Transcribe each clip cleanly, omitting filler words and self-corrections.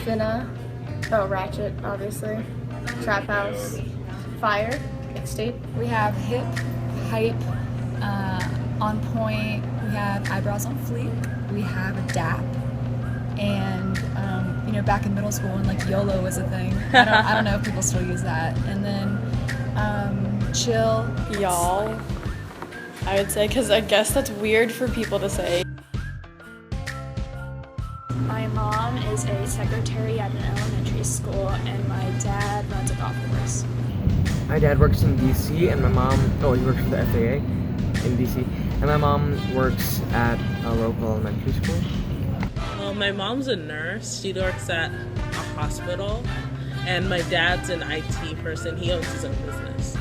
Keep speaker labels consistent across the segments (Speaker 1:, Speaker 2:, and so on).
Speaker 1: Finna, Ratchet, obviously, Trap House, Fire, Mixtape.
Speaker 2: We have Hip, Hype, On Point, we have Eyebrows on Fleek, we have DAP, and back in middle school when like YOLO was a thing. I don't know if people still use that. And then Chill.
Speaker 3: Y'all, I would say, because I guess that's weird for people to say.
Speaker 4: My mom is a secretary at an elementary school, and my dad runs a golf course.
Speaker 5: My dad works in DC, and my mom, he works for the FAA in DC, and my mom works at a local elementary school.
Speaker 6: My mom's a nurse. She works at a hospital, and my dad's an IT person. He owns his own business.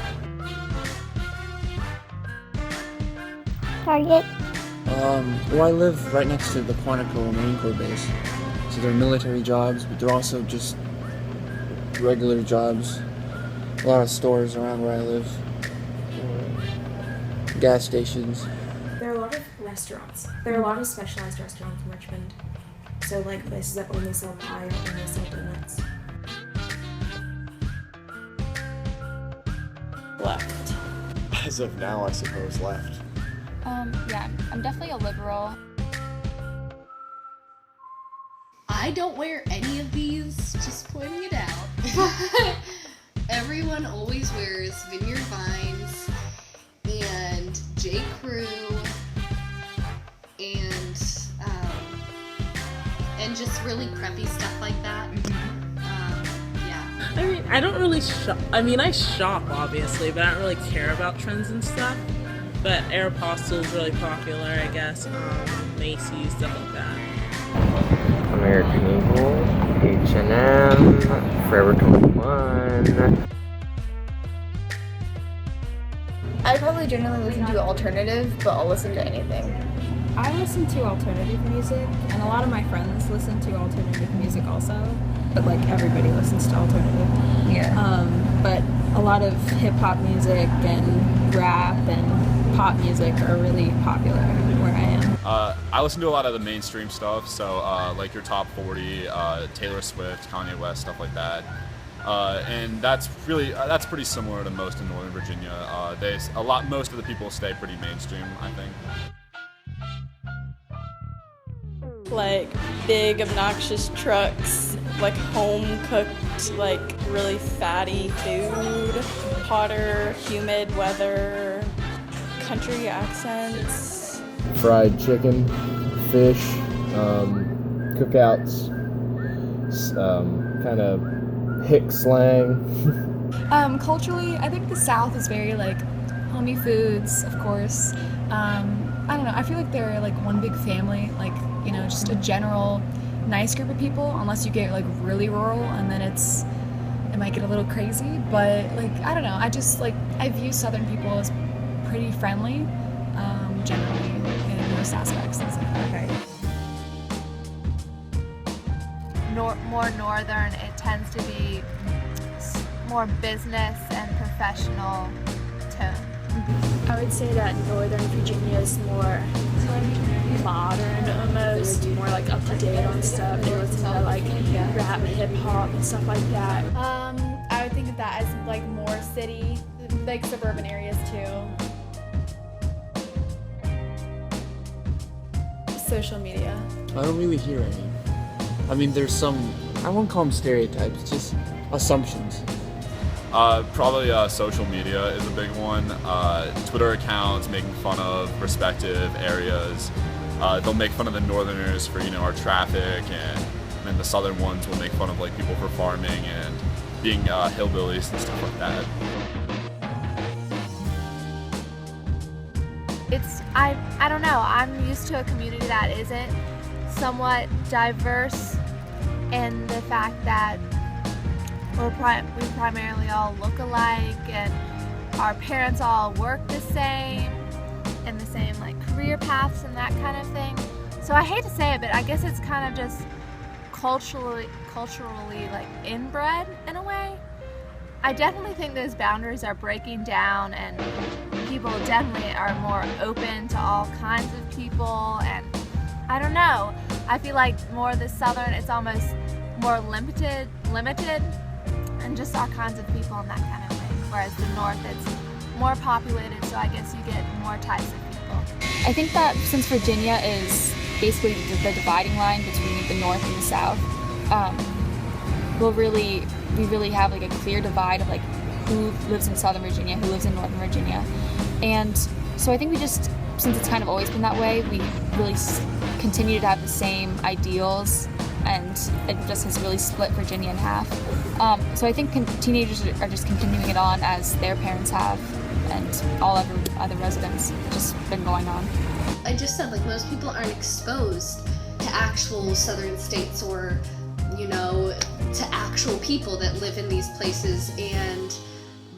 Speaker 7: Target.
Speaker 8: Well, I live right next to the Quantico Marine Corps base. So they're military jobs, but they're also just regular jobs. A lot of stores around where I live. Gas stations.
Speaker 9: There are a lot of restaurants. There are a lot of specialized restaurants in Richmond. So like places that only sell pie or only sell donuts.
Speaker 3: Left.
Speaker 10: As of now, I suppose left.
Speaker 11: Yeah, I'm definitely a liberal.
Speaker 12: I don't wear any of these, just pointing it out. Everyone always wears Vineyard Vines and J. Crew and just really preppy stuff like that. Yeah.
Speaker 6: I mean, I don't really shop. I mean, I shop obviously, but I don't really care about trends and stuff. But Aeropostale is really popular, I guess. Macy's, stuff like that.
Speaker 5: American Eagle, H&M, Forever 21.
Speaker 1: I probably generally listen to alternative, but I'll listen to anything.
Speaker 2: I listen to alternative music, and a lot of my friends listen to alternative music also. But like everybody listens to alternative.
Speaker 1: Yeah.
Speaker 2: But a lot of hip hop music and rap and pop music are really popular where I am.
Speaker 13: I listen to a lot of the mainstream stuff, so like your top 40, Taylor Swift, Kanye West, stuff like that. And that's pretty similar to most in Northern Virginia. Most of the people stay pretty mainstream, I think.
Speaker 3: Like big obnoxious trucks, like home cooked, like really fatty food, hotter, humid weather, country accents.
Speaker 14: Fried chicken, fish, cookouts, kind of hick slang.
Speaker 2: Culturally, I think the South is very like homey foods, of course. I don't know, I feel like they're like one big family, like, just a general nice group of people, unless you get like really rural and then it might get a little crazy, but like, I don't know, I view Southern people as pretty friendly, generally in most aspects and stuff.
Speaker 11: Okay. More northern, it tends to be more business and professional tone.
Speaker 4: I would say that Northern Virginia is more modern almost, more like up to date on stuff. They listen to like rap, hip hop and stuff like that.
Speaker 15: I would think of that as like more city, like suburban areas too. Social media.
Speaker 8: I don't really hear any. I mean, there's some, I won't call them stereotypes, just assumptions.
Speaker 13: Probably social media is a big one. Twitter accounts making fun of respective areas. They'll make fun of the northerners for our traffic, and then the southern ones will make fun of like people for farming and being hillbillies and stuff like that.
Speaker 11: I don't know, I'm used to a community that isn't somewhat diverse in the fact that we primarily all look alike and our parents all work the same and the same like career paths and that kind of thing. So I hate to say it, but I guess it's kind of just culturally like inbred in a way. I definitely think those boundaries are breaking down and people definitely are more open to all kinds of people, and I don't know, I feel like more of the southern, it's almost more limited, and just all kinds of people in that kind of way. Whereas the North, it's more populated, so I guess you get more types of people.
Speaker 2: I think that since Virginia is basically the dividing line between the North and the South, we really have like a clear divide of like who lives in Southern Virginia, who lives in Northern Virginia. And so I think we just, since it's kind of always been that way, we really continue to have the same ideals, and it just has really split Virginia in half. So I think teenagers are just continuing it on as their parents have, and all other residents just been going on.
Speaker 12: I just said, like, most people aren't exposed to actual southern states or, you know, to actual people that live in these places, and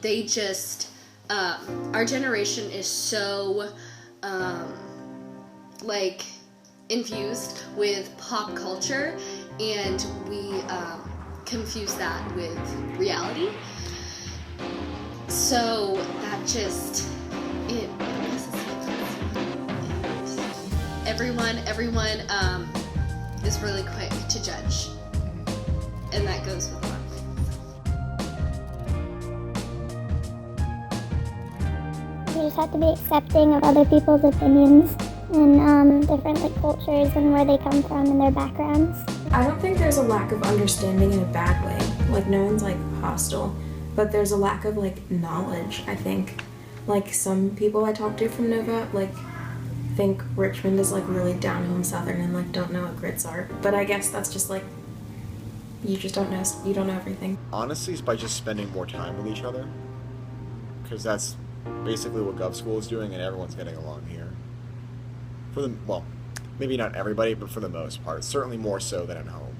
Speaker 12: they just, our generation is so, like, infused with pop culture, and we confuse that with reality. So that just, everyone is really quick to judge, and that goes with a lot of things.
Speaker 7: You just have to be accepting of other people's opinions and different like cultures and where they come from and their backgrounds.
Speaker 9: I don't think there's a lack of understanding in a bad way. Like, no one's like hostile, but there's a lack of like knowledge, I think. Like, some people I talk to from Nova like think Richmond is like really down home southern and like don't know what grits are. But I guess that's just like, you just don't know, you don't know everything.
Speaker 10: Honestly, it's by just spending more time with each other, because that's basically what Gov School is doing, and everyone's getting along here. For the, well, maybe not everybody, but for the most part, certainly more so than at home.